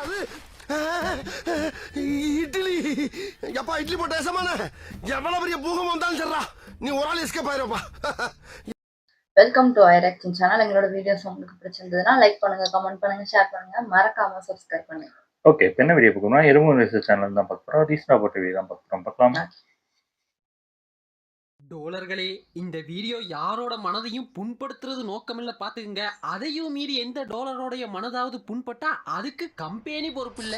அது இட்லி. எப்பா இட்லி போட்ட ஏசமான எவ்வளவு பெரிய பூகம் வந்தாலும் சரிடா, நீ ஒரு ஆள் எஸ்கேப் ஆயிருப்பா. வெல்கம் டு ஐராக்ஷன் சேனல். எங்களோட வீடியோஸ் உங்களுக்கு பிடிச்சிருந்ததுன்னா லைக் பண்ணுங்க, கமெண்ட் பண்ணுங்க, ஷேர் பண்ணுங்க, மறக்காம சப்ஸ்கிரைப் பண்ணுங்க. ஓகே, இப்போ என்ன வீடியோ பார்க்கணும்? எறும்பு ரிசர்ச் சேனல் தான் பார்க்குறோம். ரீசனா போட்ட வீடியோ தான் பார்க்குறோம். பார்க்கலாமா? டோலர்களே, இந்த வீடியோ யாரோட மனதையும் புண்படுத்துறது நோக்கமில்ல பாத்துக்குங்க. அதையும் மீறி எந்த டோலரோடைய மனதாவது புண்பட்டா அதுக்கு கம்பெனி பொறுப்பு இல்ல.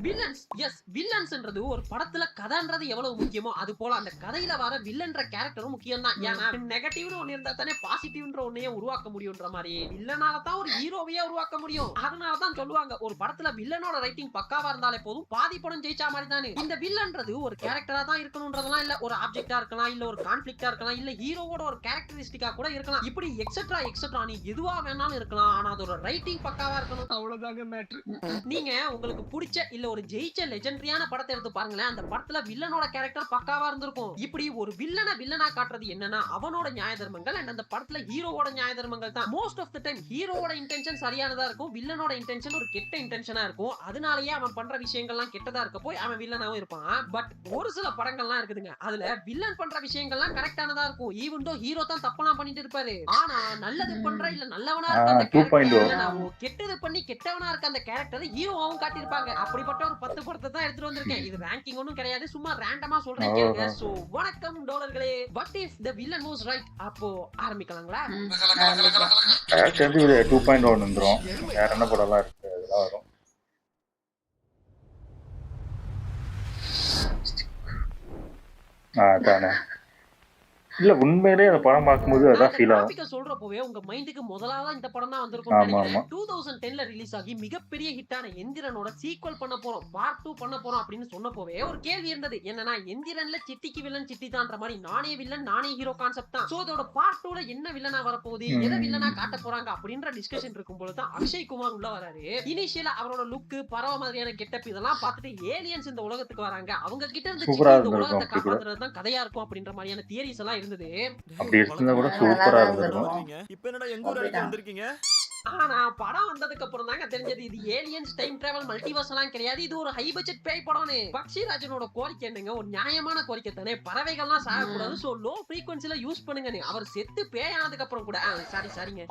வில்லன்ஸ், எஸ், வில்லன்ஸ்ன்றது ஒரு படத்துல கதைன்றது எவ்வளவு முக்கியமோ அது போல அந்த கதையில வர வில்லன்ற கேரக்டரும் முக்கியம் தான். ஏன்னா நெகட்டிவ்னு ஒண்ணு இருந்தா தானே பாசிட்டிவ்ன்ற ஒன்னையே உருவாக்க முடியும்ன்ற மாதிரி வில்லனால தான் ஒரு ஹீரோவையே உருவாக்க முடியும். அதனாலதான் சொல்லுவாங்க, ஒரு படத்துல வில்லனோட ரைட்டிங் பக்காவா இருந்தாலே போதும், பாதி படம் ஜெயிச்சா மாதிரி தானே. இந்த வில்லன்றது ஒரு கேரக்டரா தான் இருக்கணும்ன்றதெல்லாம் இல்ல, ஒரு ஆப்ஜெக்டா இருக்கலாம், இல்ல ஒரு கான்ஃபிளிக்டா இருக்கலாம், இல்ல ஹீரோவோட ஒரு கேரக்டரிஸ்டிக்கா கூட இருக்கலாம். இப்படி எக்ஸெட்ரா எக்ஸெட்ரா நீ எதுவா வேணாலும் இருக்கலாம். ஆனா அதோட ரைட்டிங் பக்காவா இருக்கணும். அவ்வளவுதாங்க மேட்ரு. நீங்க உங்களுக்கு பிடிச்ச இல்ல ஒரு ஜெயிச்ச லெஜெண்டரியான படத்தை எடுத்து பாருங்களேன், அந்த படத்துல வில்லனோட கேரக்டர் பக்காவா இருந்திருக்கும். இப்படி ஒரு வில்லனா காட்டுறது என்னன்னா அவனோட நியாய தர்மங்கள் அண்ட் அந்த படத்துல ஹீரோவோட நியாய தர்மங்கள் தான். மோஸ்ட் ஆஃப் தி டைம் ஹீரோவோட இன்டென்ஷன் சரியானதா இருக்கும், வில்லனோட இன்டென்ஷன் ஒரு கெட்ட இன்டென்ஷனா இருக்கும். அதனாலயே அவன் பண்ற விஷயங்கள்லாம் கெட்டதா இருக்க போய் அவன் வில்லனாவும் இருப்பான். பட் ஒரு சில படங்கள்லாம் இருக்குதுங்க, அதுல வில்லன் பண்ற விஷயங்கள்லாம் கரெக்டானதா இருக்கும். ஈவன் தோ ஹீரோ தான் தப்பெல்லாம் பண்ணிட்டு இருப்பாரு, ஆனா நல்லது பண்ற இல்ல நல்லவனா இருக்க அந்த கேரக்டர், கெட்டது பண்ணி கெட்டவனா இருக்க அந்த கேரக்டர் ஹீரோவாவும் காட்டியிருப்பாங்க. அப்படிப்பட்ட ஒரு 10 படத்தை தான் எடுத்துட்டு வந்திருக்கேன். இது ரேங்கிங் ஒண்ணும் கிடையாது, சும்மா ரேண்டமா சொல்றேன் கேளுங்க. சோ வணக்கம் டோலர்களே. What if the villain was right? அப்போ ஆரம்பிக்கலாங்களா? தெரிஞ்சு 2.1 வந்துரும். வேற என்ன படம்லாம் இருக்கு அதெல்லாம் வரும். அதானே. இல்ல உண்மையிலேயே அந்த படம் பார்க்கும்போது அதான் ஃபீல் ஆகும். டாபிக்க சொல்றப்பவே உங்க மைண்டுக்கு முதலாவதா இந்த படம் தான் வந்திருக்கும் நினைக்கிறேன். 2010ல ரிலீஸ் ஆகி மிகப்பெரிய ஹிட்டான எந்திரனோட சீக்வல் பண்ண போறோம், பார்ட் 2 பண்ண போறோம் அப்படின்னு சொன்னப்பவே ஒரு கேள்வி இருந்தது. என்னன்னா எந்திரன்ல சிட்டிக்கு வில்லன் சிட்டி தான்ற மாதிரி நானே வில்லன் நானே ஹீரோ கான்செப்ட் தான். சோ அதோட பார்ட் 2ல என்ன வில்லனா வர போகுது, எதை வில்லனா காட்ட போறாங்க அப்படின்ற டிஸ்கஷன் இருக்கும்போது தான் அக்ஷய் குமார் உள்ள வராரு. இனிஷியலா அவரோட லுக், பறவை மாதிரியான கெட்டப் இதெல்லாம் பார்த்துட்டு ஏலியன்ஸ் இந்த உலகத்துக்கு வராங்க, அவங்க கிட்ட இருந்து இந்த உலகத்தை காப்பாத்துறது தான் கதையா இருக்கும் அப்படின்ற மாதிரியான தியரிஸ் எல்லாம் இருந்தது. அப்படி இருந்தா கூட சூப்பரா இருந்திருக்கும். இப்போ என்னடா எங்க ஊர் வரைக்கும் வந்திருக்கீங்க? ஆனா படம் வந்ததுக்கு அப்புறம் தாங்க தெரிஞ்சது இது ஏலியன்ஸ் டைம் டிராவல் மல்டிவர்ஸ் எல்லாம் கிடையாது, இது ஒரு ஹை பட்ஜெட் பேய் படம்னு. பக்ஷிராஜனோட கோரிக்கை என்னங்க, ஒரு நியாயமான கோரிக்கை தானே, பறவைகள்லாம் சாகக்கூடாது, சோ லோ ஃப்ரீக்வன்சில யூஸ் பண்ணுங்க. அவர் செத்து பேய் ஆனதுக்கு அப்புறம் கூட சாரிங்க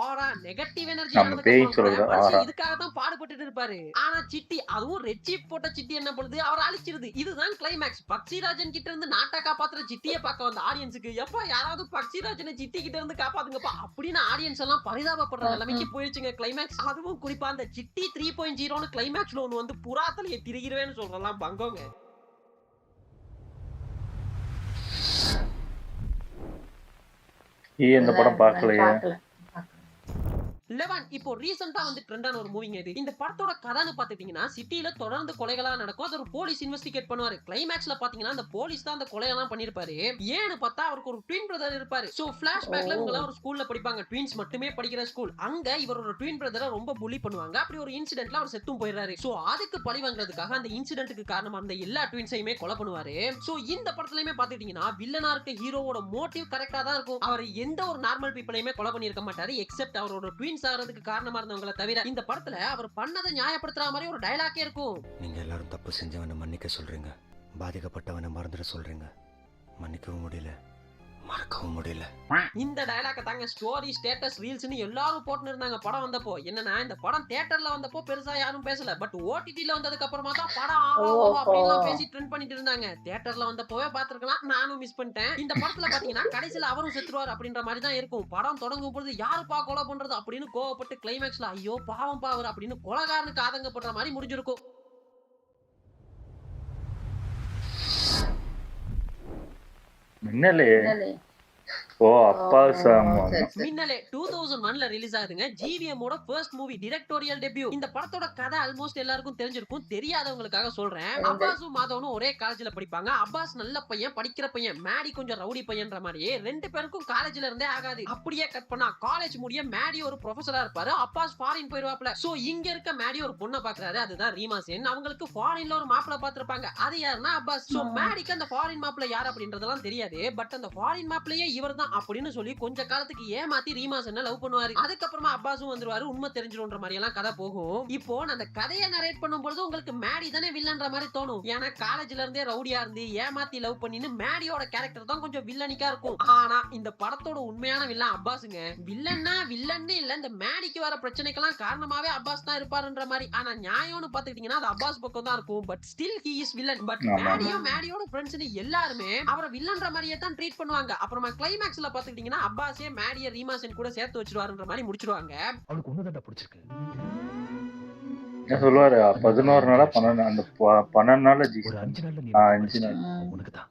ஆரா நெகட்டிவ் எனர்ஜி இதுக்காக தான் பாடுபட்டு இருப்பாரு. ஆனா சிட்டி, அதுவும் ரெட் சீப் போட்ட சிட்டி என்ன பண்ணுது, அவர் அழிச்சிருது. இதுதான் கிளைமேக்ஸ். பக்ஷிராஜன் கிட்ட இருந்து நாட்டை காப்பாத்துற சிட்டியை பார்க்க வந்த ஆடியன்ஸுக்கு எப்ப யாராவது பக்ஷிராஜனை சிட்டி கிட்ட இருந்து காப்பாத்துங்கப்பா அப்படின்னு ஆடியன்ஸ் எல்லாம் பரிதாபப்படுற நிலைமைக்கு போயிடுச்சுங்க கிளைமேக்ஸ். அதுவும் குறிப்பா அந்த சிட்டி 3.0னு கிளைமேக்ஸ்ல ஒன்னு வந்து புறாத்தலையை திரிகிறவேன்னு சொல்றலாம் பங்கோங்க. இந்த படம் பார்க்கலையே. லெவன் இப்போ ரீசெண்டா வந்து ட்ரெண்டான ஒரு மூவிங்க இது. இந்த படத்தோட கதைன்னு பாத்துட்டீங்கன்னா சிட்டில தொடர்ந்து கொலைகளா நடக்கும், அது ஒரு போலீஸ் இன்வெஸ்டிகேட் பண்ணுவாரு. கிளைமேக்ஸ்ல பாத்தீங்கன்னா அந்த போலீஸ் தான் அந்த கொலையெல்லாம் பண்ணிருப்பாரு. ஏன்னு பார்த்தா அவருக்கு ஒரு ட்வின் பிரதர் இருப்பாரு. சோ பிளாஷ்பேக்ல இவங்க எல்லாம் ஒரு ஸ்கூல்ல படிப்பாங்க, ட்வின்ஸ் மட்டுமே படிக்கிற ஸ்கூல். அங்க இவரோட ட்வின் பிரதரை ரொம்ப புலி பண்ணுவாங்க. அப்படி ஒரு இன்சிடென்ட்ல அவர் செத்தும் போயிடுறாரு. சோ அதுக்கு பழி வாங்குறதுக்காக அந்த இன்சிடென்ட்க்கு காரணமா அந்த எல்லா ட்வின்ஸையுமே கொலை பண்ணுவாரு. சோ இந்த படத்துலயுமே பாத்துட்டீங்கன்னா வில்லனா இருக்க ஹீரோவோட மோட்டிவ் கரெக்டா தான் இருக்கும். அவர் எந்த ஒரு நார்மல் பீப்பிளையுமே கொலை பண்ணிருக்க மாட்டாரு, எக்ஸெப்ட் அவரோட ட்வின்ஸ் ஆகிறதுக்கு காரணமா இருந்தவங்கள தவிர. இந்த படத்துல அவர் பண்ணதை நியாயப்படுத்துற மாதிரி ஒரு டயலாக்கே இருக்கும். நீங்க எல்லாரும் தப்பு செஞ்சவனை மன்னிக்க சொல்றீங்க, பாதிக்கப்பட்டவனை மறந்துட சொல்றீங்க, மன்னிக்கவும் முடியல, மறக்கவும் முடியல. இந்த டயலாக தாங்க ஸ்டோரி, ஸ்டேட்டஸ், ரீல்ஸ்னு எல்லாரும் போட்டுன்னு இருந்தாங்க படம் வந்தப்போ. என்னன்னா இந்த படம் தியேட்டர்ல வந்தப்போ பெருசா யாரும் பேசல, பட் ஓடிடில வந்ததுக்கு அப்புறமா தான் படம் அப்படிலாம் பேசி ட்ரெண்ட் பண்ணிட்டு இருந்தாங்க. தியேட்டர்ல வந்தப்போவே பாத்துருக்கலாம், நானும் மிஸ் பண்ணிட்டேன். இந்த படத்துல பாத்தீங்கன்னா கடைசியில அவரும் செத்துருவார் அப்படின்ற மாதிரி தான் இருக்கும். படம் தொடங்கும் பொழுது யாருப்பா கொலை பண்றது அப்படின்னு கோவப்பட்டு கிளைமேக்ஸ்ல ஐயோ பாவம் பாவர் அப்படின்னு கொலைகாரனுக்கு ஆதங்கப்படுற மாதிரி முடிஞ்சிருக்கும். மின்னலே மின்னலே 2001ல ரிலீஸ் ஆகுதுங்க. ஜிவிஎம்மோட ஃபர்ஸ்ட் மூவி, டைரக்டோரியல் டெபியூ. இந்த படத்தோட கதை ஆல்மோஸ்ட் எல்லாருக்கும் தெரிஞ்சிருக்கும், தெரியாதவங்களுக்காக சொல்றேன். அப்பாஸும் மாதவனும் ஒரே காலேஜ்ல படிப்பாங்க. அப்பாஸ் நல்ல பையன், படிக்கிற பையன், மேடி கொஞ்சம் ரவுடி பையன்ற மாதிரி ரெண்டு பேருக்கும் காலேஜ்ல இருந்தே ஆகாது. அப்படியே கட் பண்ணா காலேஜ் முடிய மேடி ஒரு ப்ரொஃபஸரா இருப்பாரு, அப்பாஸ் ஃபாரின் போயிருவாப்ல. சோ இங்க இருக்க மேடி ஒரு பொண்ணை பாக்குறாரு, அதுதான் ரீமா சென். அவங்களுக்கு ஃபாரின்ல ஒரு மாப்பிள பாத்துருப்பாங்க, அது யாருன்னா அப்பாஸ். சோ மேடிக்கு அந்த ஃபாரின் மாப்பிள யார் அப்படின்றதெல்லாம் தெரியாது, பட் அந்த ஃபாரின் மாப்பிளையே இவர் தான். அப்படின்னு சொல்லி கொஞ்ச காலத்துக்கு ஏமாத்தி ரீமாசன் லவ் பண்ணுவாரு. அதுக்கப்புறமா அப்பாஸும் வந்துருவாரு. உண்மை தெரிஞ்சிடும்ன்ற மாதிரி எல்லாம் கதை போகும். இப்போ அந்த கதையை நரேட் பண்ணும்போது உங்களுக்கு மேடி தானே வில்லன்ற மாதிரி தோணும். ஏன்னா காலேஜ்ல இருந்தே ரவுடியா இருந்து ஏமாத்தி லவ் பண்ணின்னு மேடியோட கேரக்டர் தான் கொஞ்சம் வில்லனிக்கா இருக்கும். ஆனா இந்த படத்தோட உண்மையான வில்லன் அப்பாஸுங்க. வில்லன்னா வில்லன்னு இல்ல, இந்த மேடிக்கு வர பிரச்சனைக்கெல்லாம் காரணமாவே அப்பாஸ் தான் இருப்பாருன்ற மாதிரி. ஆனா நியாயம்னு பாத்துக்கிட்டீங்கன்னா அது அப்பாஸ் பக்கம் தான் இருக்கும். But still he is villain. But மேடியோட ஃப்ரெண்ட்ஸ்னு எல்லாருமே அவரை வில்லன்ற மாதிரியே தான் ட்ரீட் பண்ணுவாங்க. அப்புறமா கிளைமேக்ஸ்ல பாத்துக்கிட்டீங்கன்னா அப்பாஸே மேடிய ரீமாசன் கூட சேர்த்து வச்சிருவாருன்ற மாதிரி முடிச்சிருவாங்க. அவனுக்கு ஒண்ணுதான் பிடிச்சிருக்கு. என்ன சொல்லுவாரு 11 நாளா 12 அந்த 12 நாள்ல ஜி ஒரு 5 நாள்ல நீ 5 நாள் உனக்கு தான்.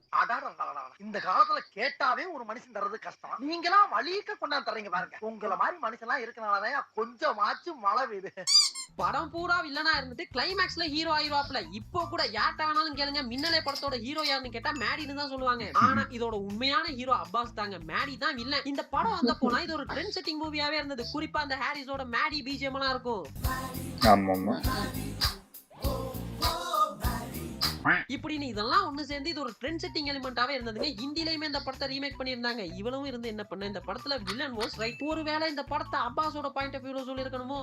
இந்த காலத்துல கேட்டாவே ஒரு மனுஷன் தர்றது கஷ்டம். நீங்களாம் வலிக்க கொண்டாந்து தர்றீங்க பாருங்க. உங்கள மாதிரி மனுஷன் எல்லாம் இருக்கனாலதான் கொஞ்சமாச்சும் மழை பெய்யுது. படம் பூரா வில்லனா இருந்துட்டு கிளைமேக்ஸ்ல ஹீரோ ஆயிடுவாப்ல. இப்போ கூட யார்ட்ட வேணாலும் கேளுங்க, மின்னலே படத்தோட ஹீரோ யாருன்னு கேட்டா மேடின்னு தான் சொல்லுவாங்க. ஆனா இதோட உண்மையான ஹீரோ அப்பாஸ் தாங்க. மேடி தான் வில்லன். இந்த படம் வந்த போனா இது ஒரு ட்ரெண்ட் செட்டிங் மூவியாவே இருந்தது. குறிப்பா அந்த ஹாரிஸோட மேடி பிஜிஎம் எல்லாம் இருக்கும். ஆமா இப்படின்னு இதெல்லாம் ஒண்ணு சேர்ந்து இது ஒரு ட்ரெண்ட் செட்டிங் எலிமெண்டாவே இருந்ததுங்க. ஹிந்திலயுமே இந்த படத்தை ரீமேக் பண்ணிருந்தாங்க. இவளும் இருந்து என்ன பண்ண, இந்த படத்துல வில்லன் வாஸ் ரைட். ஒருவேளை இந்த படத்தை அப்பாஸோட பாயிண்ட் ஆஃப் வியூல சொல்லி இருக்கணுமோ.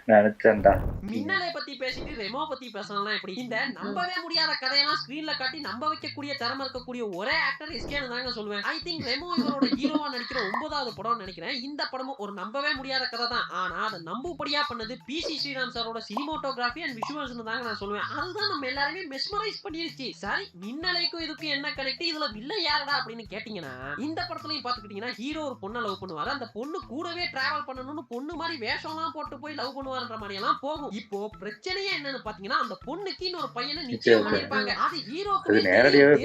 நினைச்சேன்டா. மின்னலை பத்தி பேசிட்டு ரெமோ பத்தி பேசலாம். எப்படி இந்த நம்பவே முடியாத கதையெல்லாம் ஸ்கிரீன்ல காட்டி நம்ப வைக்கக்கூடிய திறமை இருக்கக்கூடிய ஒரே ஆக்டர் எஸ்கேன்னு தாங்க சொல்லுவேன். ஐ திங்க் ரெமோ இவரோட ஹீரோவா நடிக்கிற 9வது படம் நினைக்கிறேன். இந்த படமும் ஒரு நம்பவே முடியாத கதை தான். ஆனா அதை நம்பும்படியா பண்ணது பிசி ஸ்ரீராம் சாரோட சினிமோட்டோகிராஃபி அண்ட் விஷுவல்ஸ் தாங்க நான் சொல்லுவேன். அதுதான் நம்ம எல்லாருமே மெஸ்மரைஸ் பண்ணிருச்சு. சரி, மின்னலைக்கும் இதுக்கும் என்ன கனெக்ட், இதுல வில்ல யாரடா அப்படின்னு கேட்டீங்கன்னா, இந்த படத்துலயும் பாத்துக்கிட்டீங்கன்னா ஹீரோ ஒரு பொண்ணை லவ் பண்ணுவாரு. அந்த பொண்ணு கூடவே டிராவல் பண்ணணும்னு பொண்ணு மாதிரி வேஷம் எல்லாம் போட்டு போய் லவ் பண்ணுவாருன்ற மாதிரி எல்லாம் போகும். இப்போ பிரச்சனையே என்னன்னு பாத்தீங்கன்னா, அந்த பொண்ணுக்கு ஒரு பையனை நிச்சயம் பண்ணிருப்பாங்க. அது ஹீரோக்கு நேரடியாவே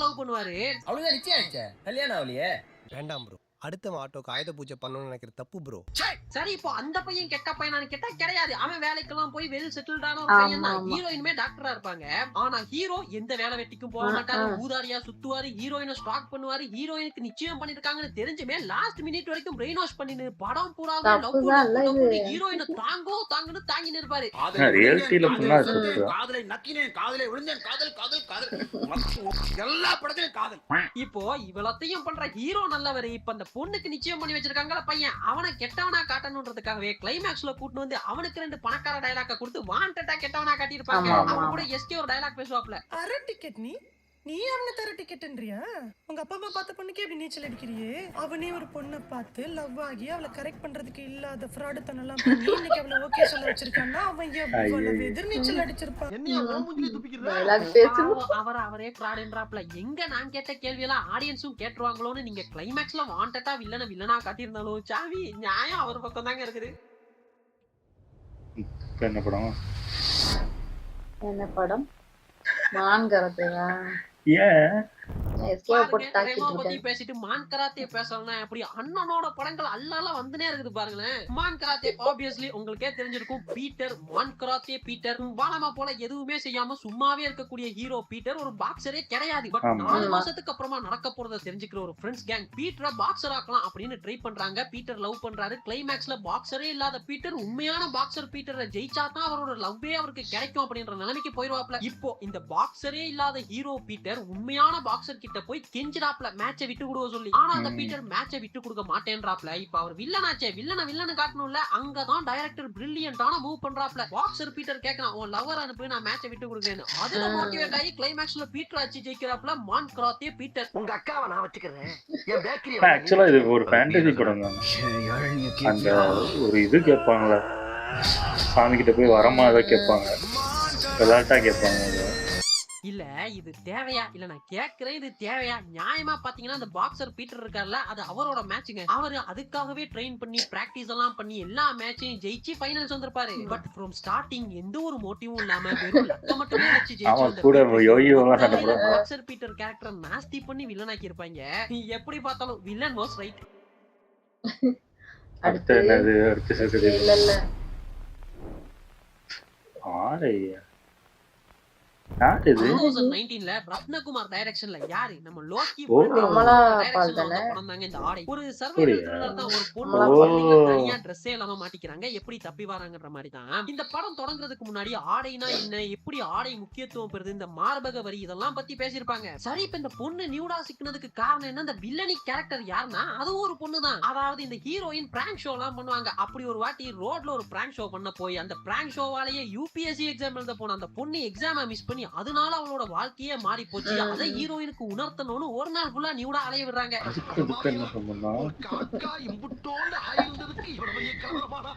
லவ் பண்ணுவாரு. அவ்வளவுதான் நிச்சயம் ஆயிடுச்சே, கல்யாணம் ஆகலையே. வேண்டாம் ப்ரோ, அடுத்த ஆட்டோக்கு ஆயுத பூஜை பண்ணணும்னு நினைக்கிற தப்பு ப்ரோ. சரி, இப்போ அந்த பையன் கெட்ட பையனான்னு கேட்டா கிடையாது. அவன் வேலைக்கெல்லாம் போய் வெல் செட்டில்டான ஒரு பையன் தான். ஹீரோயினுமே டாக்டரா இருப்பாங்க. ஆனா ஹீரோ எந்த வேலை வெட்டிக்கும் போக மாட்டாரு. ஊதாரியா சுத்துவாரு, ஹீரோயினை ஸ்டாக் பண்ணுவாரு. ஹீரோயினுக்கு நிச்சயம் பண்ணிருக்காங்கன்னு தெரிஞ்சுமே லாஸ்ட் மினிட் வரைக்கும் பிரெயின் வாஷ் பண்ணிட்டு படம் பூரா ஹீரோயினை தாங்குன்னு தாங்கி இருப்பாரு. ரியாலிட்டில ஃபுல்லா இருக்கு. காதலை நக்கினேன், காதலை விழுந்தேன், காதல் காதல் காதல் எல்லா படத்திலும் காதல். இப்போ இவ்வளத்தையும் பண்ற ஹீரோ நல்லவரு. இப்ப அந்த பொண்ணுக்கு நிச்சயம் பண்ணி வச்சிருக்காங்கல பையன், அவனை கெட்டவனா காட்டணும்ன்றதுக்காகவே கிளைமேக்ஸ்ல கூட்டு வந்து அவனுக்கு 2 பணக்கார டயலாக கொடுத்து வாண்டடா கெட்டவனா காட்டியிருப்பாங்க. அவன் கூட எஸ்கே ஒரு டயலாக் பேசுவாப்ல. அரை டிக்கெட் நீ அவனை தர டிக்கெட்ன்றியா? உங்க அப்பா அம்மா பார்த்த பொண்ணுக்கே அப்படி நீச்சல் அடிக்கிறியே. அவனே ஒரு பொண்ணை பார்த்து லவ் ஆகி அவளை கரெக்ட் பண்றதுக்கு இல்லாத ஃப்ராடு தனெல்லாம் பண்ணி இன்னைக்கு அவளை ஓகே சொல்ல வச்சிருக்கான்னா அவன் எவ்வளவு எதிர் நீச்சல் அடிச்சிருப்பான். அவரே ஃப்ராடுன்றாப்ல. எங்க நான் கேட்ட கேள்வியெல்லாம் ஆடியன்ஸும் கேட்டுருவாங்களோன்னு நீங்க கிளைமேக்ஸ்ல வாண்டடா வில்லனா காட்டியிருந்தாலும் சாவி நியாயம் அவர் பக்கம் தாங்க இருக்குது. என்ன படம்? என்ன படம்? மான் கராத்தேவா? ஏன் பேசிட்டு மான் கராத்தே பேசலன்னா எப்படி? அண்ணனோட படங்கள் அல்லால வந்துனே இருக்குது பாருங்களேன். மான் கராத்தே ஆப்வியஸ்லி உங்களுக்கே தெரிஞ்சிருக்கும். பீட்டர், மான் கராத்தே பீட்டர். வானமா போல எதுவுமே செய்யாம சும்மாவே இருக்கக்கூடிய ஹீரோ பீட்டர் ஒரு பாக்ஸரே கிடையாது. பட் 4 மாசத்துக்கு அப்புறமா நடக்க போறத தெரிஞ்சுக்கிற ஒரு ஃப்ரெண்ட்ஸ் கேங் பீட்டரை பாக்ஸர் ஆக்கலாம் அப்படின்னு ட்ரை பண்றாங்க. பீட்டர் லவ் பண்றாரு. கிளைமேக்ஸ்ல பாக்ஸரே இல்லாத பீட்டர் உண்மையான பாக்ஸர் பீட்டரை ஜெயிச்சா தான் அவரோட லவ்வே அவருக்கு கிடைக்கும் அப்படின்ற நிலைமைக்கு போயிருவாப்ல. இப்போ இந்த பாக்ஸரே இல்லாத ஹீரோ பீட்டர் உண்மையான பாக்ஸர் கிட்ட போய் கெஞ்சிராப்ல மேட்சை விட்டு கொடுக்க சொல்லி. ஆனா அந்த பீட்டர் மேட்சை விட்டு கொடுக்க மாட்டேன்றாப்ல. இப்ப அவர் வில்லனாச்சே, வில்லனை காட்டணும்ல. அங்கதான் டைரக்டர் பிரில்லியன்ட்டான மூவ் பண்றாப்ல. பாக்ஸர் பீட்டர் கேட்கலாம், உன் லவர் அனுப்பி நான் மேட்சை விட்டு கொடுக்கிறேன்னு. அதுல மோட்டிவேட் ஆகி கிளைமேக்ஸ்ல பீட்டர் ஆச்சு ஜெயிக்கிறாப்ல. மான் கராத்தே பீட்டர். உங்க அக்காவை நான் வச்சுக்கிறேன். என் பேக்கரி ஆக்சுவலா இது ஒரு ஃபேண்டசி படம் தான். அந்த ஒரு இது கேட்பாங்கள, சாமி கிட்ட போய் வரமா அதை கேட்பாங்க, விளையாட்டா கேட்பாங்க. இல்ல இது தேவையா? இல்ல நான் கேக்குறேன், இது தேவையா? நியாயமா பாத்தீங்கன்னா அந்த பாக்ஸர் பீட்டர் இருக்கார்ல, அது அவரோட மேட்சுங்க. அவரு அதுக்காகவே ட்ரெயின் பண்ணி பிராக்டிஸ் எல்லாம் பண்ணி எல்லா மேட்சையும் ஜெயிச்சு ஃபைனல்ஸ் வந்திருப்பாரு. பட் ஃப்ரம் ஸ்டார்டிங் எந்த ஒரு மோட்டிவும் இல்லாம வெறும் லக்க மட்டுமே வச்சு ஜெயிச்சு பாக்ஸர் பீட்டர் கேரக்டரை நாஸ்தி பண்ணி வில்லனாக்கி இருப்பாங்க. எப்படி பார்த்தாலும் வில்லன் வாஸ் ரைட். அடுத்து என்னது? அடுத்து யார் இது 2019ல ரத்னகுமார் டைரக்ஷன்ல யாரு நம்ம லோக்கி ஓ. அமலா டைரக்ஷன்ல பால் வந்த தானே? படம் தாங்க இந்த ஆடை. ஒரு சர்வைவல் அப்படியா? த்ரில்லர் தான். ஒரு பொண்ணு அமலா பால். பள்ளியில தனியா ட்ரெஸ்ஸே இல்லாம மாட்டிக்கிறாங்க, எப்படி தப்பி வராங்கன்ற மாதிரி தான் இந்த படம் தொடங்குறதுக்கு முன்னாடி ஆடைனா என்ன, எப்படி ஆடை முக்கியத்துவம் பெறுது, இந்த மார்பக வரி இதெல்லாம் பத்தி பேசியிருப்பாங்க. சரி, இப்ப இந்த பொண்ணு நியூடா சிக்கினதுக்கு காரணம் என்ன? இந்த வில்லனி கேரக்டர் யாருன்னா அதுவும் ஒரு பொண்ணு தான். அதாவது இந்த ஹீரோயின் பிராங்க் ஷோ எல்லாம் பண்ணுவாங்க. அப்படி ஒரு வாட்டி ரோட்ல ஒரு பிராங்க் ஷோ பண்ண போய் அந்த பிராங்க் ஷோவாலேயே UPSC எக்ஸாம் எழுத போன அந்த பொண்ணு எக்ஸாம மிஸ் பண்ணி அதனால அவளோட வாழ்க்கையே மாறி போச்சு. அதை ஹீரோயினுக்கு உணர்த்தணும்னு ஒரு நாள் ஃபுல்லா நியூடா அலைய விடுறாங்க. அதுக்கு இதுக்கு என்ன சம்பந்தம்? காக்கா இம்புட்டோண்டு ஆயிருந்ததுக்கு இவ்வளவு பெரிய கலவரமாடா.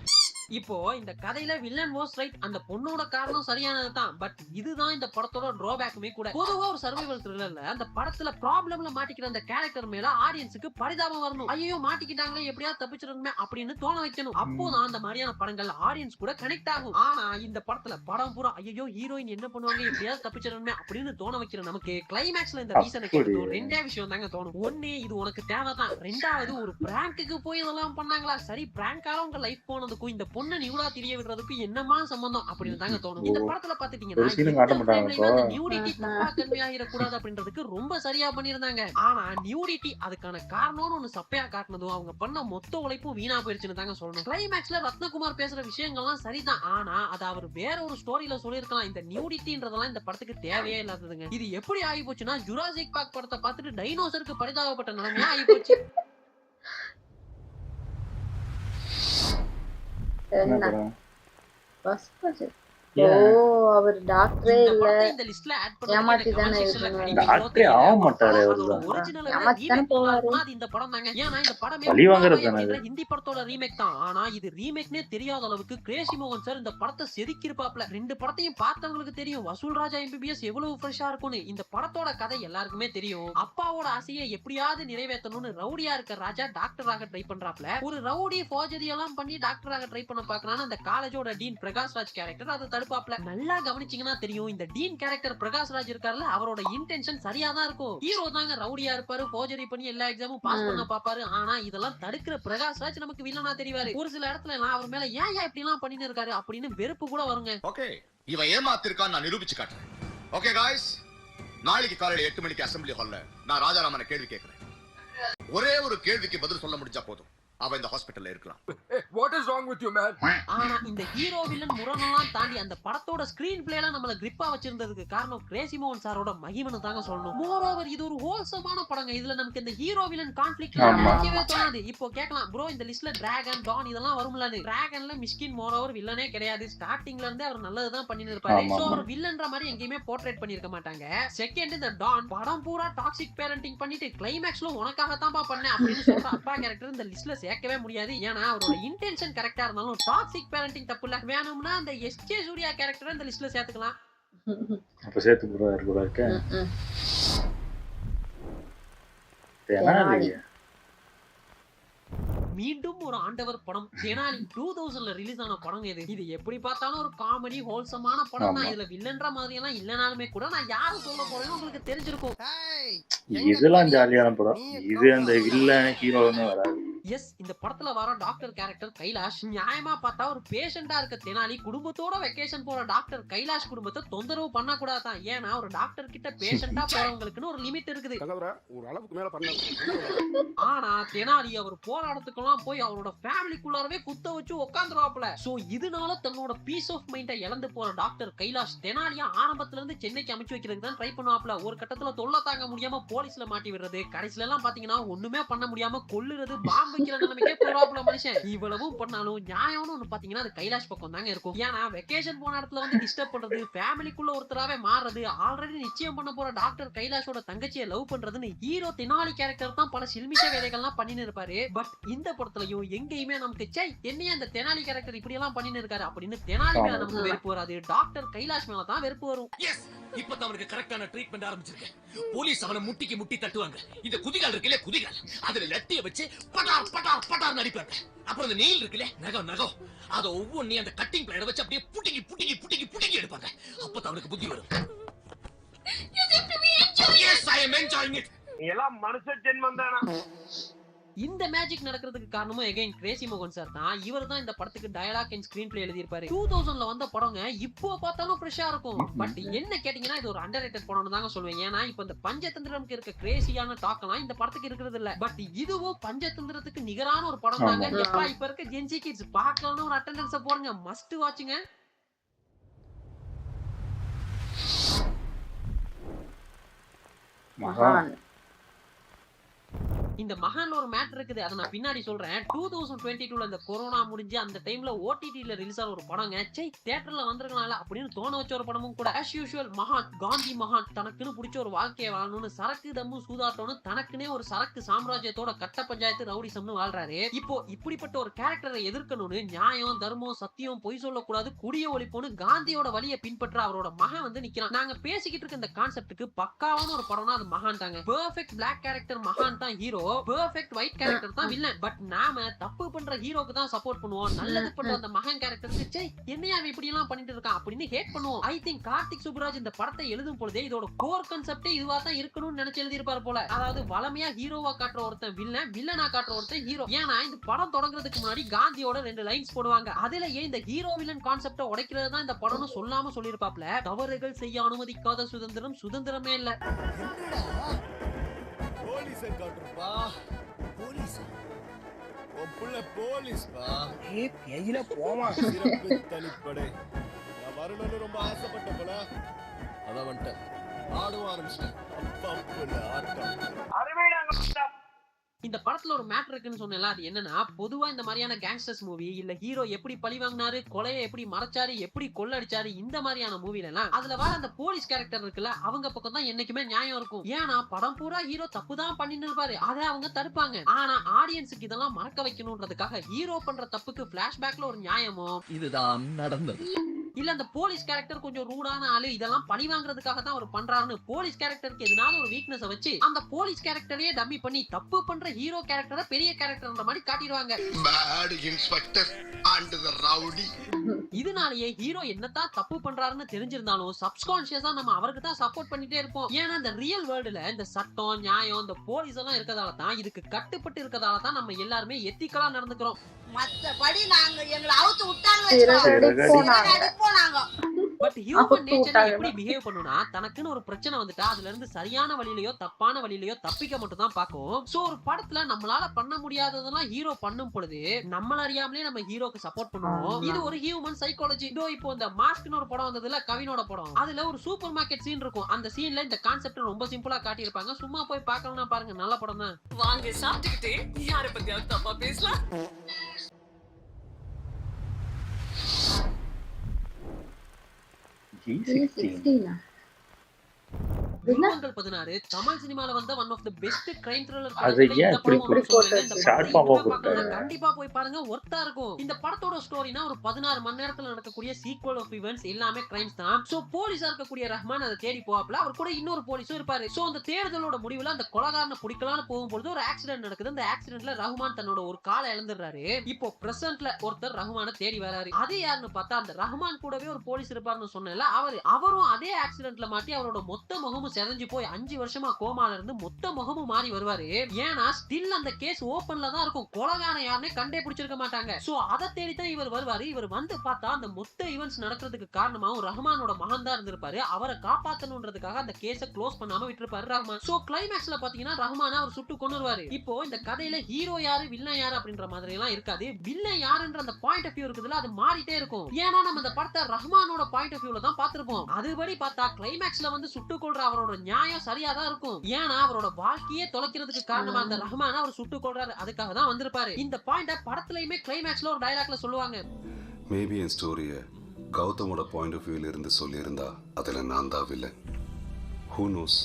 இப்போ இந்த கதையில வில்லன் வாஸ் ரைட், அந்த பொண்ணோட காரணம் சரியானது தான். பட் இதுதான் இந்த படத்தோட டிராபேக்குமே கூட. பொதுவா ஒரு சர்வைவல் த்ரில்லர்ல அந்த படத்துல ப்ராப்ளம்ல மாட்டிக்கிற அந்த கேரக்டர் மேல ஆடியன்ஸுக்கு பரிதாபம் வரணும். ஐயோ மாட்டிக்கிட்டாங்களே, எப்படியா தப்பிச்சிடணுமே அப்படின்னு தோண வைக்கணும். அப்போதான் அந்த மாதிரியான படங்கள் ஆடியன்ஸ் கூட கனெக்ட் ஆகும். ஆனா இந்த படத்துல படம் பூரா ஐயோ ஹீரோயின் என்ன பண்ணுவாங்க, எப்படியாவது தப்பிச்சிடணுமே அப்படின்னு தோண வைக்கிற நமக்கு கிளைமேக்ஸ்ல இந்த ரீசனை கேட்டு ரெண்டே விஷயம் தாங்க தோணும். ஒண்ணு, இது உனக்கு தேவைதான். ரெண்டாவது, ஒரு பிராங்குக்கு போய் இதெல்லாம் பண்ணாங்களா? சரி, பிராங்கால உங்க லைஃப் போனதுக்கும் இந்த பொண்ணு நியூடா தெரிய விடுறதுக்கும் என்னமா சம்பந்தம் அப்படின்னு தாங்க தோணும். இந்த படத்துல பாத்துட்டீங்கன்னா நியூடிட்டி தப்பா கன்வே ஆகிடக்கூடாது அப்படின்றதுக்கு ரொம்ப சரியா பண்ணிருந்தாங்க. ஆனா நியூடிட்டி அதுக்கான காரணம்னு ஒண்ணு சப்பையா காட்டினதும் அவங்க பண்ண மொத்த உழைப்பும் வீணா போயிருச்சுன்னு தாங்க சொல்லணும். கிளைமேக்ஸ்ல ரத்னகுமார் பேசுற விஷயங்கள்லாம் சரிதான். ஆனா அது அவர் வேற ஒரு ஸ்டோரியில சொல்லிருக்கலாம். இந்த நியூடிட்டின்றதெல்லாம் இந்த படத்துக்கு தேவையே இல்லாததுங்க. இது எப்படி ஆகி போச்சுன்னா ஜுராசிக் பார்க் படத்தை பார்த்துட்டு டைனோசருக்கு பரிதாபப்பட்ட நிலைமையா ஆகி போச்சு. என்ன படம்? ஓ, அவர் டாக்டரே இந்த இல்ல. படத்தை இந்த லிஸ்ட்ல ஆட் பண்ணதுக்கு ஏமாத்தி எனக்கு தானே comment sectionல எழுதுனாங்க. கடிதங்களோ டாக்டரே தெரியல. ஆக மாட்டாரே அதோட அவர்தான். original ஏமாத்தி தானே remake போவாரு. பண்ணா அது இந்த படம் தாங்க. ஏன்னா இந்த படமே பழி வாங்குறது மும்பாவை தானே அப்படின்ற ஹிந்தி படத்தோட ரீமேக் தான். ஆனா இது ரீமேக்னே தெரியாத அளவுக்கு கிரேசி மோகன் சார் இந்த படத்தை செதுக்கிருப்பாப்ல. ரெண்டு படத்தையும் பார்த்தவங்களுக்கு தெரியும் வசூல் ராஜா MBBS எவ்வளவு ஃப்ரெஷ்ஷா இருக்கும்னு. இந்த படத்தோட கதை எல்லாருக்குமே தெரியும். அப்பாவோட ஆசையை எப்படியாவது நிறைவேற்றணும்னு ரவுடியா இருக்க ராஜா டாக்டராக ட்ரை பண்றாப்ல. ஒரு ரவுடி ஃபோர்ஜரி எல்லாம் பண்ணி டாக்டராக ட்ரை பண்ண பாக்குறான்னு அந்த காலேஜோட டீன் பிரகாஷ் ராஜ் கேரக்டர் அதை தடுப்பாப்ல. நல்லா கவனிச்சீங்கன்னா தெரியும் இந்த டீன் கேரக்டர் பிரகாஷ் ராஜ் இருக்காருல, அவரோட இன்டென்ஷன் சரியா தான் இருக்கும். ஹீரோ தாங்க ரவுடியா இருப்பாரு, ஃபோர்ஜரி பண்ணி எல்லா எக்ஸாமும் பாஸ் பண்ண பாப்பாரு. ஆனா இதெல்லாம் தடுக்கிற பிரகாஷ் ராஜ் நமக்கு வில்லனா தெரிவாரு. ஒரு சில இடத்துல எல்லாம் அவர் மேல ஏன் இப்படி எல்லாம் பண்ணிட்டு இருக்காரு அப்படின்னு வெறுப்பு கூட வருங்க. ஓகே, இவன் ஏமாத்திருக்கான்னு நான் நிரூபிச்சு காட்டுறேன். ஓகே காய்ஸ், நாளைக்கு காலையில 8 மணிக்கு அசெம்பிளி ஹால்ல நான் ராஜாராமனை கேள்வி கேட்கிறேன். ஒரே ஒரு கேள்விக்கு பதில் சொல்ல முடிஞ்சா போதும், அவன் இந்த ஹாஸ்பிடல்ல இருக்கலாம். What is wrong with you, man? ஆனா இந்த ஹீரோ வில்லன் முரணெல்லாம் தாண்டி அந்த படத்தோட ஸ்கிரீன் பிளேல நம்மள கிரிப்பா வச்சிருந்ததுக்கு காரணம் கிரேசி மோகன் சாரோட மகிமனு தாங்க சொல்லணும். மோர் ஓவர் இது ஒரு ஹோல்சமான படங்க. இதுல நமக்கு இந்த ஹீரோ வில்லன் கான்ஃபிளிக்ட் நினைக்கவே தோணாது. இப்போ கேட்கலாம் ப்ரோ, இந்த லிஸ்ட்ல டிராகன் டான் இதெல்லாம் வரும்ல? டிராகன்ல மிஸ்கின் மோர் ஓவர் வில்லனே கிடையாது. ஸ்டார்டிங்ல இருந்தே அவர் நல்லதுதான் பண்ணிட்டு இருப்பாரு. சோ அவர் வில்லன்ற மாதிரி எங்கேயுமே போர்ட்ரேட் பண்ணிருக்க மாட்டாங்க. செகண்ட், இந்த டான் படம் பூரா டாக்ஸிக் பேரண்டிங் பண்ணிட்டு கிளைமேக்ஸ்ல உனக்காக தான்ப்பா பண்ணேன் அப்படின்னு சொல்ற அப்பா கேரக்டர் இந்த லிஸ்ட்ல சேர்க்கவே முடியாது. ஏன்னா அவரோட இன்டென்ஷன் கரெக்டா இருந்தாலும் டாக்ஸிக் பேரண்டிங் தப்பு இல்ல. வேணும்னா அந்த SJ சூர்யா கேரக்டர் இந்த லிஸ்ட்ல சேர்த்துக்கலாம். அப்ப சேர்த்து கூட இருக்க தெனாலி. மீண்டும் ஒரு ஆண்டவர் படம் தெனாலி 2000ல ரிலீஸ் ஆன படம் இது. இது எப்படி பார்த்தாலும் ஒரு காமெடி ஹோல்சமான படம் தான். இதுல வில்லன்ற மாதிரி எல்லாம் இல்லனாலுமே கூட நான் யாரை சொல்ல போறேன்னு உங்களுக்கு தெரிஞ்சிருக்கும். இதெல்லாம் ஜாலியான படம். இது அந்த வில்லன் ஹீரோன்னு வராது. எஸ், இந்த படத்துல வர டாக்டர் கேரக்டர் கைலாஷ் நியாயமா பார்த்தா ஒரு பேஷண்டா இருக்க தெனாலி குடும்பத்தோட வெக்கேஷன் போற டாக்டர் கைலாஷ் குடும்பத்தை தொந்தரவு பண்ண கூடாதான். ஏன்னா ஒரு டாக்டர் கிட்ட பேஷண்டா போறவங்களுக்குன்னு ஒரு லிமிட் இருக்குது. ஒரு அளவுக்கு மேல பண்ண. ஆனா தெனாலி அவர் போராடத்துக்கெல்லாம் போய் அவரோட ஃபேமிலிக்குள்ளாரவே குத்த வச்சு உட்காந்துருவாப்ல. சோ இதனால தன்னோட பீஸ் ஆஃப் மைண்டை இழந்து போற டாக்டர் கைலாஷ் தெனாலியா ஆரம்பத்துல இருந்து சென்னைக்கு அமைச்சு வைக்கிறதுக்கு தான் ட்ரை பண்ணுவாப்ல. ஒரு கட்டத்துல தொல்லை தாங்க முடியாம போலீஸ்ல மாட்டி விடுறது, கடைசில எல்லாம் பாத்தீங்கன்னா ஒண்ணுமே பண்ண முடியாம கொல்லுறது, பாம்பு வைக்கிற நிலைமைக்கே போறாப்ல மனுஷன். இவ்வளவும் பண்ணாலும் நியாயம்னு ஒண்ணு பாத்தீங்கன்னா அது கைலாஷ் பக்கம் தாங்க இருக்கும். ஏன்னா வெக்கேஷன் போன இடத்துல வந்து டிஸ்டர்ப் பண்றது, ஃபேமிலிக்குள்ள ஒருத்தராவே மாறுறது, ஆல்ரெடி நிச்சயம் பண்ண போற டாக்டர் கைலாஷோட தங்கச்சியை லவ் பண்றதுன்னு ஹீரோ தெனாலி கேரக்டர் தான் பல சில்மிஷ வேலைகள்லாம் பண்ணின்னு இருப்பாரு. பட் இந்த படத்துலயும் எங்கேயுமே நமக்கு சை என்னையா அந்த தெனாலி கேரக்டர் இப்படி எல்லாம் பண்ணின்னு இருக்காரு அப்படின்னு தெனாலி மேல நமக்கு வெறுப்பு வராது. டாக்டர் கைலாஷ் மேல தான் வெறுப்பு வரும். இப்ப அவனுக்கு கரெக்டான ட்ரீட்மெண்ட் ஆரம்பிச்சிருக்கேன். போலீஸ் அவனை முட்டிக்கு முட்டி தட்டுவாங்க. இந்த குதிகால் இருக்குல்ல, குதிகால் அதுல லட்டிய வச்சு பட்டார் பட்டார் பட்டார் நடிப்பாங்க. அப்புறம் அந்த நெயில் இருக்குல்ல, நகம் நகம், அத ஒவ்வொன்னையும் அந்த கட்டிங் பிளேட வச்சு அப்படியே புட்டிங்கி புட்டிங்கி புட்டிங்கி புட்டிங்கி எடுப்பாங்க. அப்பதான் அவனுக்கு புத்தி வரும். Yes, I am enjoying it. எல்லாம் மனுஷ ஜென்மம் தானா? இந்த மேஜிக் நடக்கிறதுக்கு காரணமும் எகைன் கிரேசி மோகன் சார் தான். இவர் தான் இந்த படத்துக்கு டயலாக் அண்ட் ஸ்கிரீன் பிளே எழுதியிருப்பாரு. 2000ல வந்த படங்க இப்போ பார்த்தாலும் ஃப்ரெஷ்ஷா இருக்கும். பட் என்ன கேட்டீங்கன்னா இது ஒரு அண்டர்ரேட்டட் படம்னு தாங்க சொல்லுவேன். ஏன்னா இப்போ இந்த பஞ்சதந்திரம்க்கு இருக்க கிரேசியான டாக்லாம் இந்த படத்துக்கு இருக்கிறது இல்ல. பட் இதுவும் பஞ்சதந்திரத்துக்கு நிகரான ஒரு படம் தாங்க. எப்பா இப்ப இருக்க ஜென்சி கிட்ஸ் பார்க்கலாம்னு ஒரு அட்டெண்டன்ஸ போடுங்க, மஸ்ட் வாட்சுங்க. மகான். இந்த மகான்ல ஒரு மேட்டர் இருக்குது, அதை நான் பின்னாடி சொல்றேன். 2022ல இந்த கொரோனா முடிஞ்சு அந்த டைம்ல ஓடிடில ரிலீஸ் ஆன ஒரு படங்க. சை தியேட்டர்ல வந்திருக்கலாம்ல அப்படின்னு தோண வச்ச ஒரு படமும் கூட. ஆஸ் யூசுவல் மகான், காந்தி மகான் தனக்குன்னு பிடிச்ச ஒரு வாழ்க்கையை வாழணும்னு சரக்கு தம்மு சூதாட்டம்னு தனக்குனே ஒரு சரக்கு சாம்ராஜ்யத்தோட கட்ட பஞ்சாயத்து ரவுடிசம்னு வாழ்றாரு. இப்போ இப்படிப்பட்ட ஒரு கேரக்டரை எதிர்க்கணும்னு நியாயம், தர்மம், சத்தியம், பொய் சொல்லக்கூடாது, குடிய ஒழிப்புன்னு காந்தியோட வழியை பின்பற்ற அவரோட மகன் வந்து நிக்கிறான். நாங்க பேசிக்கிட்டு இருக்க இந்த கான்செப்டுக்கு பக்காவான ஒரு படம்னா அது மகான் தாங்க. பெர்ஃபெக்ட் பிளாக் கேரக்டர் மகான் தான் ஹீரோ, பெர்ஃபெக்ட் ஒயிட் கேரக்டர் தான் வில்லன். பட் நாம தப்பு பண்ற ஹீரோக்கு தான் சப்போர்ட் பண்ணுவோம், நல்லது பண்ற அந்த மகன் கேரக்டருக்கு சே என்னையா இப்படி எல்லாம் பண்ணிட்டு இருக்கான் அப்படின்னு ஹேட் பண்ணுவோம். ஐ திங்க் கார்த்திக் சுப்புராஜ் இந்த படத்தை எழுதும் பொழுதே இதோட கோர் கான்செப்டே இதுவா தான் இருக்கணும்னு நினைச்சு எழுதியிருப்பாரு போல. அதாவது வளமையா ஹீரோவா காட்டுற ஒருத்தன் வில்லன், வில்லனா காட்டுற ஒருத்தன் ஹீரோ. ஏன்னா இந்த படம் தொடங்குறதுக்கு முன்னாடி காந்தியோட 2 லைன்ஸ் போடுவாங்க. அதுலயே இந்த ஹீரோ வில்லன் கான்செப்ட உடைக்கிறது தான் இந்த படம்னு சொல்லாம சொல்லிருப்பாப்ல. தவறுகள் செய்ய அனுமதிக்காத சுதந்திரம் சுதந்திரமே இல்ல. போலீஸ் காட்டுப்பா, போலீஸ் ஒப்புள்ள போலீஸ் பா. ஏ பேயில போமா சிறப்பு தனிப்படை. நான் வரணும்னு ரொம்ப ஆசைப்பட்ட போல அதான் வந்துட்டேன். ஆடவும் ஆரம்பிச்சிட்டேன். அப்பா ஆட்டம். இந்த படத்துல ஒரு மேட்டர் இருக்குன்னு சொன்னேன்ல, அது என்னன்னா பொதுவா இந்த மாதிரியான கேங்ஸ்டர்ஸ் மூவி இல்ல ஹீரோ எப்படி பழி வாங்கினாரு, கொலையை எப்படி மறைச்சாரு, எப்படி கொள்ளடிச்சாரு, இந்த மாதிரியான மூவில எல்லாம் அதுல வர அந்த போலீஸ் கேரக்டர் இருக்குல்ல அவங்க பக்கம் தான் என்னைக்குமே நியாயம் இருக்கும். ஏன்னா படம் பூரா ஹீரோ தப்பு தான் பண்ணிட்டு இருப்பாரு, அதை அவங்க தடுப்பாங்க. ஆனா ஆடியன்ஸுக்கு இதெல்லாம் மறக்க வைக்கணும்ன்றதுக்காக ஹீரோ பண்ற தப்புக்கு பிளாஷ்பேக்ல ஒரு நியாயமோ இதுதான் நடந்தது. இல்ல அந்த போலீஸ் கேரக்டர் கொஞ்சம் ரூடான ஆளு, இதெல்லாம் பழி வாங்குறதுக்காக தான் அவர் பண்றாருன்னு போலீஸ் கேரக்டருக்கு எதனால ஒரு வீக்னஸ் வச்சு அந்த போலீஸ் கேரக்டரையே டம்மி பண்ணி தப்பு பண்ற ஹீரோ கேரக்டரை பெரிய கேரக்டர்ன்ற மாதிரி காட்டிடுவாங்க. Bad inspector and the rowdy. இதனாலேயே ஹீரோ என்னதான் தப்பு பண்றாருன்னு தெரிஞ்சிருந்தாலும் சப்கான்ஷியஸா நம்ம அவருக்கு தான் சப்போர்ட் பண்ணிட்டே இருப்போம். ஏன்னா இந்த ரியல் வேர்ல்டுல இந்த சட்டம், நியாயம், இந்த போலீஸ் எல்லாம் இருக்கதால தான், இதுக்கு கட்டுப்பட்டு இருக்கதால தான் நம்ம எல்லாருமே எத்திக்கலா நடந்துக்கிறோம். மத்தபடி நாங்க எங்களை அவுத்து விட்டாங்க. பட் ஹியூமன் நேச்சர் எப்படி பிஹேவ் பண்ணுனா, தனக்குன்னு ஒரு பிரச்சனை வந்துட்டா அதுல இருந்து சரியான வழியிலயோ தப்பான வழியிலயோ தப்பிக்க மட்டும் தான் பாக்கும். சோ ஒரு படத்துல நம்மளால பண்ண முடியாததெல்லாம் ஹீரோ பண்ணும் பொழுது நம்மள அறியாமலே நம்ம ஹீரோக்கு சப்போர்ட் பண்ணுவோம். இது ஒரு ஹியூமன் சைக்காலஜி. இப்போ இந்த மாஸ்க்னு ஒரு படம் வந்ததுல, கவினோட படம், அதுல ஒரு சூப்பர் மார்க்கெட் சீன் இருக்கும். அந்த சீன்ல இந்த கான்செப்ட் ரொம்ப சிம்பிளா காட்டி இருப்பாங்க. சும்மா போய் பார்க்கணும்னா பாருங்க, நல்ல படம் தான். வாங்க சாப்பிட்டுக்கிட்டே யார பத்தியாவது தப்பா பேசலாம். G16 துருவங்கள் 16 தமிழ் சினிமால வந்த one of the best crime thriller. அது ஏன் இப்படி ஷார்ட் ஃபார்மா போட்டாங்க? கண்டிப்பா போய் பாருங்க, ஒர்த்தா இருக்கும். இந்த படத்தோட ஸ்டோரினா ஒரு 16 மணி நேரத்துல நடக்கக்கூடிய சீக்வல் ஆஃப் ஈவென்ட்ஸ் எல்லாமே கிரைம்ஸ் தான். சோ போலீஸா இருக்கக்கூடிய ரஹ்மான் அதை தேடி போவாப்ல. அவர் கூட இன்னொரு போலீஸும் இருப்பாரு. சோ அந்த தேடுதலோட முடிவுல அந்த கொலைகாரனை பிடிக்கலாம்னு போகும்போது ஒரு ஆக்சிடென்ட் நடக்குது. அந்த ஆக்சிடென்ட்ல ரஹ்மான் தன்னோட ஒரு காலை இழந்துடுறாரு. இப்போ பிரசன்ட்ல ஒருத்தர் ரஹ்மானை தேடி வராரு. அது யாருன்னு பார்த்தா அந்த ரஹ்மான் கூடவே ஒரு போலீஸ் இருப்பாருன்னு சொன்னேன்ல, அவரும் அதே ஆக்சிடென்ட்ல மாட்டி அவரோட மொத்த முகமும் செதஞ்சு போய் 5 வருஷமா கோமால இருந்து மொத்த முகமும் மாறி வருவாரு. ஏன்னா ஸ்டில் அந்த கேஸ் ஓபன்ல தான் இருக்கும். கொலைகாரன் யாருனே கண்டே பிடிச்சிருக்க மாட்டாங்க. சோ அதை தேடி தான் இவர் வருவாரு. இவர் வந்து பார்த்தா அந்த மொத்த ஈவென்ட்ஸ் நடக்கிறதுக்கு காரணமாவும் ரஹ்மானோட மகன் தான் இருந்திருப்பாரு. அவரை காப்பாத்தணும்ன்றதுக்காக அந்த கேஸை க்ளோஸ் பண்ணாம விட்டுருப்பாரு ரஹ்மான். சோ கிளைமேக்ஸ்ல பாத்தீங்கன்னா ரஹ்மானை அவர் சுட்டு கொன்னுருவாரு. இப்போ இந்த கதையில ஹீரோ யாரு வில்லன் யாரு அப்படின்ற மாதிரி எல்லாம் இருக்காது. வில்லன் யாருன்ற அந்த பாயிண்ட் ஆஃப் வியூ இருக்குதுல, அது மாறிட்டே இருக்கும். ஏன்னா நம்ம இந்த படத்தை ரஹ்மானோட பாயிண்ட் ஆஃப் வியூல தான் பாத்திருப்போம். அதுபடி பார்த்தா கிளைமேக்ஸ்ல வந்து சுட்டு கொள்ற அவரோட நியாயம் சரியா தான் இருக்கும். ஏன்னா அவரோட வாழ்க்கையே தொலைக்கிறதுக்கு காரணமா அந்த ரஹ்மான் அவர் சுட்டு கொள்றாரு, அதுக்காக தான் வந்திருப்பாரு. இந்த பாயிண்ட படத்துலயுமே கிளைமேக்ஸ்ல ஒரு டயலாக்ல சொல்லுவாங்க. மேபி என் ஸ்டோரிய கௌதமோட பாயிண்ட் ஆஃப் வியூல இருந்து சொல்லியிருந்தா அதுல நான் தான் வில்லன். Who knows?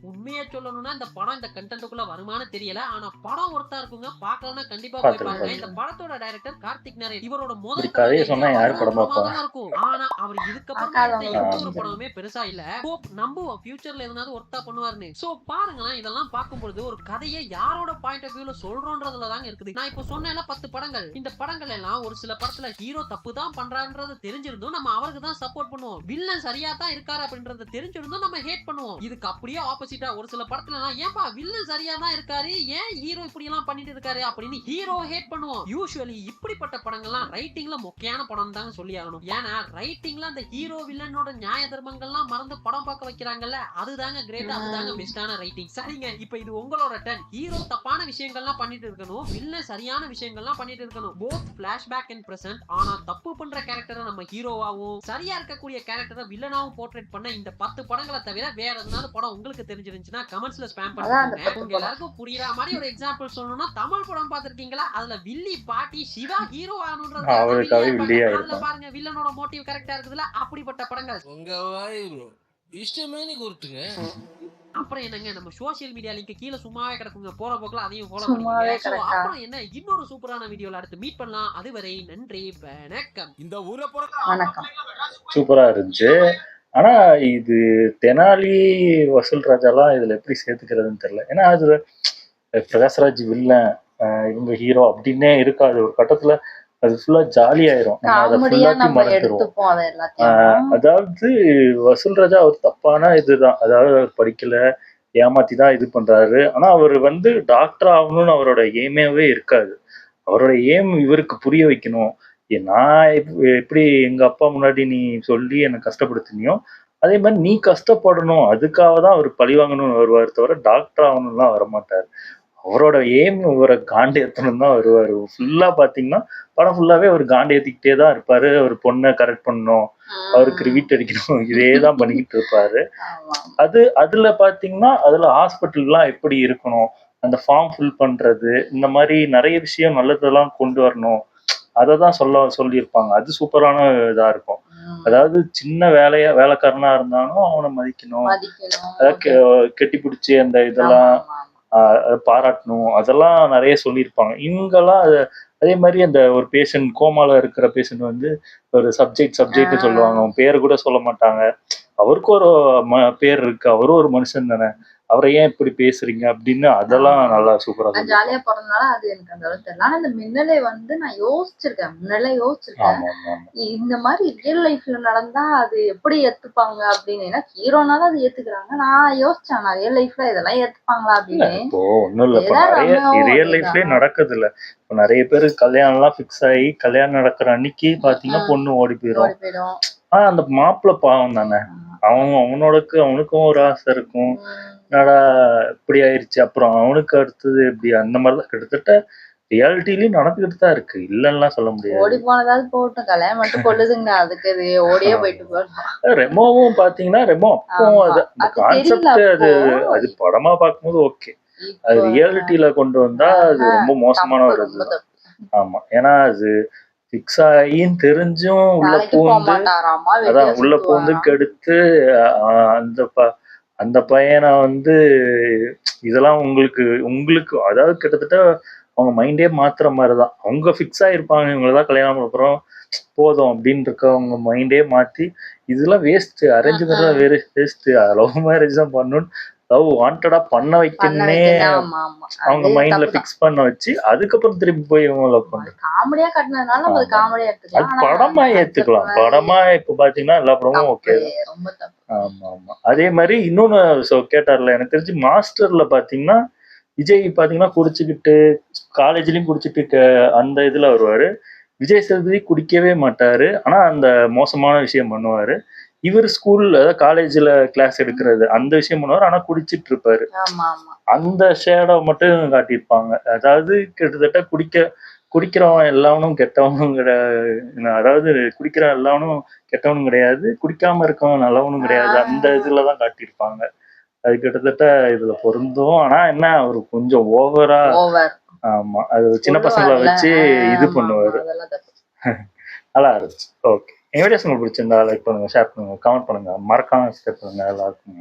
உண்மையா சொல்லணும்னா இந்த படம் இந்த கண்டென்ட்டுக்குள்ள வருமானு தெரியல. ஆனா படம் ஒருத்தா இருக்குங்க, பார்க்கலன்னா கண்டிப்பா போய் பாருங்க. இந்த படத்தோட டைரக்டர் கார்த்திக் நரேன். இவரோட முதல் கதையை சொன்னா யாரு படம் பார்ப்பா? இருக்கும். ஆனா அவர் இதுக்கப்புறமா எந்த ஒரு படமுமே பெருசா இல்ல. ஹோப் நம்புவோம் ஃபியூச்சர்ல எதனாவது ஒர்த்தா பண்ணுவாருன்னு. சோ பாருங்களேன், இதெல்லாம் பார்க்கும்போது ஒரு கதையை யாரோட பாயிண்ட் ஆஃப் வியூல சொல்றோன்றதுல தாங்க இருக்குது. நான் இப்ப சொன்னேன்ல 10 படங்கள். இந்த படங்கள் எல்லாம் ஒரு சில படத்துல ஹீரோ தப்பு தான் பண்றான்றது தெரிஞ்சிருந்தோம் நம்ம அவருக்கு தான் சப்போர்ட் பண்ணுவோம். வில்லன் சரியா தான் இருக்காரு அப்படின்றத தெரிஞ்சிருந்தோம் நம்ம ஹேட் பண்ணுவோம். இதுக்கு அப்படியே ஆப்போசிட்டா ஒரு சில படத்துல ஏன்பா வில்லன் சரியா தான் இருக்காரு, ஏன் ஹீரோ இப்படி எல்லாம் பண்ணிட்டு இருக்காரு அப்படின்னு ஹீரோ ஹேட் பண்ணுவோம். யூசுவலி இப்படிப்பட்ட படங்கள்லாம் ரைட்டிங்ல மொக்கையான படம் தான் சொல்லி ஆகணும். ஏன்னா ரைட்டிங்ல அந்த ஹீரோ வில்லனோட நியாய தர்மங்கள்லாம் மறந்து படம் பார்க்க வைக்கிறாங்கல்ல, அதுதாங்க கிரேட், அதுதாங்க பெஸ்டான ரைட்டிங். சரிங்க, இப்போ இது உங்களோட டர்ன். ஹீரோ தப்பான விஷயங்கள்லாம் பண்ணிட்டு இருக்கணும், வில்லன் சரியான விஷயங்கள்லாம் பண்ணிட்டு இருக்கணும். Both flashback and present. ஆனா தப்பு பண்ற கேரக்டரை நம்ம ஹீரோவாவும் சரியா இருக்கக்கூடிய கேரக்டரை வில்லனாவும் போர்ட்ரேட் பண்ண இந்த 10 படங்களை தவிர வேற எதனால படம் உங்களுக்கு தெரிஞ்சிருந்துச்சுன்னா கமெண்ட்ஸ்ல ஸ்பாம் பண்ணுங்க. உங்க எல்லாருக்கும் புரியுற மாதிரி ஒரு எக்ஸாம்பிள் சொல்லணும்னா தமிழ் படம் பார்த்திருக்கீங்களா, அதுல வில்லி பாட்டி சிவா ஹீரோ ஆகணும்ன்றது பாருங்க, வில்லனோட மோட்டிவ் கரெக்டா இருக்குதுல, அப்படிப்பட்ட படங்கள். உங்க வாய் ப்ரோ இஷ்டமே நீ கொடுத்துங்க. அப்புறம் என்னங்க, நம்ம சோசியல் மீடியா லிங்க் கீழே சும்மாவே கிடக்குங்க, போற போக்குல அதையும் ஃபாலோ பண்ணுங்க. அப்புறம் என்ன, இன்னொரு சூப்பரான வீடியோல அடுத்து மீட் பண்ணலாம். அதுவரை நன்றி, வணக்கம். இந்த ஊரை வணக்கம். சூப்பரா இருந்துச்சு. ஆனா இது தெனாலி வசூல் ராஜாலாம் இதுல எப்படி சேர்த்துக்கிறதுன்னு தெரியல. ஏன்னா அது பிரகாஷ்ராஜ் வில்லன், இவங்க ஹீரோ அப்படின்னே இருக்காது. ஒரு கட்டத்துல அது ஃபுல்லா ஜாலி ஆயிரும், அதை ஃபுல்லாத்தையும் மறந்துடுவோம். அதாவது வசூல் ராஜா அவர் தப்பான இதுதான், அதாவது அவர் படிக்கல, ஏமாத்தி தான் இது பண்றாரு. ஆனா அவர் வந்து டாக்டர் ஆகணும்னு அவரோட எய்மாவே இருக்காது. அவரோட எய்ம் இவருக்கு புரிய வைக்கணும். நான் எப்படி எங்க அப்பா முன்னாடி நீ சொல்லி என்னை கஷ்டப்படுத்தினியோ அதே மாதிரி நீ கஷ்டப்படணும், அதுக்காக தான் அவர் பழி வாங்கணும்னு வருவார் தவிர டாக்டர் ஆகணும்லாம் வரமாட்டார். அவரோட எய்ம் இவரை காண்டு ஏற்றணும் தான் வருவார். ஃபுல்லா பாத்தீங்கன்னா படம் ஃபுல்லாவே அவர் காண்டு ஏத்திக்கிட்டே தான் இருப்பாரு. அவர் பொண்ணை கரெக்ட் பண்ணணும், அவருக்கு ரிவீட் அடிக்கணும், இதே தான் பண்ணிக்கிட்டு இருப்பாரு. அதுல பாத்தீங்கன்னா அதுல ஹாஸ்பிட்டல்லாம் எப்படி இருக்கணும், அந்த ஃபார்ம் ஃபில் பண்றது, இந்த மாதிரி நிறைய விஷயம் நல்லதெல்லாம் கொண்டு வரணும், அதை தான் சொல்லியிருப்பாங்க. அது சூப்பரான இதா இருக்கும். அதாவது சின்ன வேலைக்காரனா இருந்தாலும் அவனை மதிக்கணும், கெட்டி பிடிச்சி அந்த இதெல்லாம் பாராட்டணும், அதெல்லாம் நிறைய சொல்லியிருப்பாங்க. இவங்கெல்லாம் அதே மாதிரி அந்த ஒரு பேஷண்ட், கோமால இருக்கிற பேஷண்ட் வந்து ஒரு சப்ஜெக்ட் சொல்லுவாங்க, அவன் பேரை கூட சொல்ல மாட்டாங்க. அவருக்கும் ஒரு பேர் இருக்கு, அவரும் ஒரு மனுஷன் தானே, அவரை ஏன் இப்படி பேசுறீங்க அப்படின்னு அதெல்லாம் நல்லா சூப்பரா ஜாலியா போறதுனால அது எனக்கு அந்த அளவுக்கு தெரியல. ஆனா இந்த மின்னலை வந்து நான் யோசிச்சிருக்கேன். இந்த மாதிரி ரியல் லைஃப்ல நடந்தா அது எப்படி ஏத்துப்பாங்க அப்படின்னு. ஏன்னா ஹீரோனால அது ஏத்துக்கிறாங்க. நான் யோசிச்சேன், நான் ரியல் லைஃப்ல இதெல்லாம் ஏத்துப்பாங்களா அப்படின்னு. இப்போ ஒண்ணும் இல்ல, இப்போ நிறைய ரியல் லைஃப்லயே நடக்குது இல்ல. இப்போ நிறைய பேரு கல்யாணம் எல்லாம் பிக்ஸ் ஆகி கல்யாணம் நடக்கிற அன்னைக்கு பாத்தீங்கன்னா பொண்ணு ஓடி போயிடும். ஆனா அந்த மாப்பிள்ளை பாவம் தானே, அவனுக்கும் ஒரு ஆசை இருக்கும், என்னடா இப்படி ஆயிடுச்சு, அப்புறம் அவனுக்கு அடுத்தது எப்படி, அந்த மாதிரிதான் கிட்டத்தட்ட ரியாலிட்டிலயும் நடந்துகிட்டு தான் இருக்கு, இல்லன்னா சொல்ல முடியாது. ஓடி போனதாவது போட்டும், கல்யாணம் மட்டும் கொள்ளுதுங்க, அதுக்கு அது ஓடியே போயிட்டு போறோம். ரெமோவும் பாத்தீங்கன்னா ரெமோ அப்போ அந்த கான்செப்ட் அது படமா பார்க்கும்போது ஓகே, அது ரியாலிட்டியில கொண்டு வந்தா அது ரொம்ப மோசமான ஒரு இது. ஆமா, ஏன்னா அது பிக்ஸ் ஆகின்னு தெரிஞ்சும் உள்ள பூந்து கெடுத்து அந்த பையனை வந்து இதெல்லாம் உங்களுக்கு அதாவது கிட்டத்தட்ட அவங்க மைண்டே மாத்துற மாதிரிதான். அவங்க ஃபிக்ஸ் ஆயிருப்பாங்க, இவங்களதான் கல்யாணம் அப்புறம் போதும் அப்படின்னு இருக்கவங்க மைண்டே மாத்தி இதெல்லாம் வேஸ்ட், அரேஞ்ச் பண்றதா வேஸ்ட், லவ் மேரேஜ் தான் பண்ணணும், லவ் வாண்டடா பண்ண வைக்கணும்னே அவங்க மைண்ட்ல பிக்ஸ் பண்ண வச்சு அதுக்கப்புறம் திருப்பி போய் இவங்க லவ் பண்றாங்க. காமெடியா கட்டினதுனால அது காமெடியா எடுத்துக்கலாம், அது படமா ஏத்துக்கலாம். படமா இப்ப பாத்தீங்கன்னா எல்லா படமும் ஓகே. ஆமா ஆமா. அதே மாதிரி இன்னொன்னு கேட்டார்ல, எனக்கு தெரிஞ்சு மாஸ்டர்ல பாத்தீங்கன்னா விஜய் பாத்தீங்கன்னா குடிச்சுக்கிட்டு காலேஜ்லயும் குடிச்சிட்டு அந்த இதுல வருவாரு. விஜய் சேதுபதி குடிக்கவே மாட்டாரு, ஆனா அந்த மோசமான விஷயம் பண்ணுவாரு. இவர் ஸ்கூல்ல காலேஜ்ல கிளாஸ் எடுக்கிறது அந்த விஷயம் பண்ணுவார், ஆனா குடிச்சிட்டு இருப்பாரு. அந்த ஷேடோ மட்டும் காட்டியிருப்பாங்க. அதாவது கிட்டத்தட்ட குடிக்கிறவன் எல்லாவனும் கெட்டவனும் கிடையாது, அதாவது குடிக்கிறவன் எல்லாவனும் கெட்டவனும் கிடையாது, குடிக்காம இருக்கவன் நல்லவனும் கிடையாது, அந்த இதுலதான் காட்டியிருப்பாங்க. அது கிட்டத்தட்ட இதுல பொருந்தும். ஆனா என்ன, அவரு கொஞ்சம் ஓவரா, ஆமா, அது சின்ன பசங்களை வச்சு இது பண்ணுவாரு. நல்லா இருந்துச்சு. ஓகே, என் வீடியோஸ் உங்களுக்கு பிடிச்சிருந்தா லைக் பண்ணுங்க, ஷேர் பண்ணுங்க, கமெண்ட் பண்ணுங்க, மறக்காம சப்ஸ்கிரைப் பண்ணுங்க. எல்லாருக்கும்